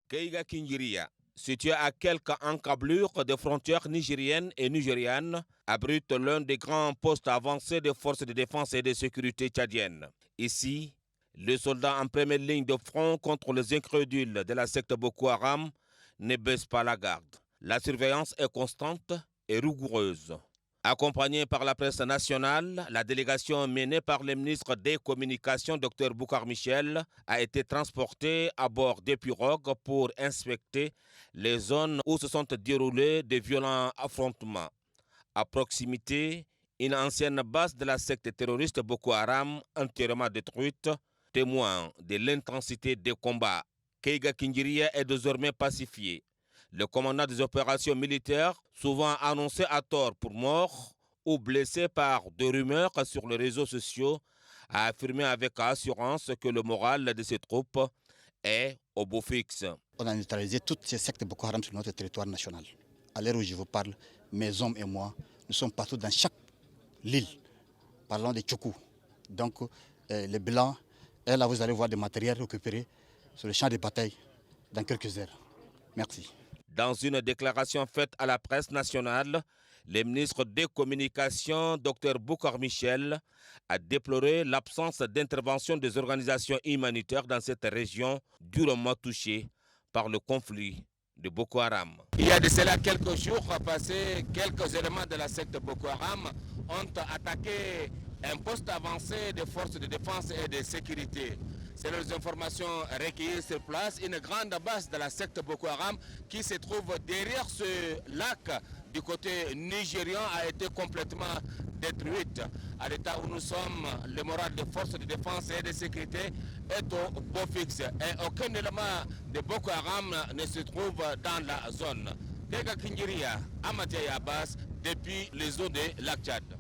Keiga Kingiria, situé à quelques encablures des frontières nigériennes et nigérianes, abrite l'un des grands postes avancés des forces de défense et de sécurité tchadiennes. Ici, les soldats en première ligne de front contre les incrédules de la secte Boko Haram ne baissent pas la garde. La surveillance est constante et rigoureuse. Accompagnée par la presse nationale, la délégation menée par le ministre des Communications, Dr Boucar Michel, a été transportée à bord des pirogues pour inspecter les zones où se sont déroulés de violents affrontements. À proximité, une ancienne base de la secte terroriste Boko Haram entièrement détruite, témoin de l'intensité des combats. Keiga Kingiria est désormais pacifié. Le commandant des opérations militaires, souvent annoncé à tort pour mort ou blessé par des rumeurs sur les réseaux sociaux, a affirmé avec assurance que le moral de ses troupes est au beau fixe. On a neutralisé toutes ces sectes Boko Haram sur notre territoire national. À l'heure où je vous parle, mes hommes et moi, nous sommes partout dans chaque île. Parlons des Tchokou. Donc les Blancs, et là vous allez voir des matériels récupérés sur le champ de bataille dans quelques heures. Merci. Dans une déclaration faite à la presse nationale, le ministre des Communications, Dr Boucar Michel, a déploré l'absence d'intervention des organisations humanitaires dans cette région durement touchée par le conflit de Boko Haram. Il y a de cela quelques jours passés, quelques éléments de la secte Boko Haram ont attaqué un poste avancé des forces de défense et de sécurité. Selon les informations recueillies sur place, une grande base de la secte Boko Haram qui se trouve derrière ce lac du côté nigérian a été complètement détruite. À l'état où nous sommes, le moral des forces de défense et de sécurité est au beau fixe et aucun élément de Boko Haram ne se trouve dans la zone. Keiga Kingiria, Amadia Abbas, depuis les eaux de lac Tchad.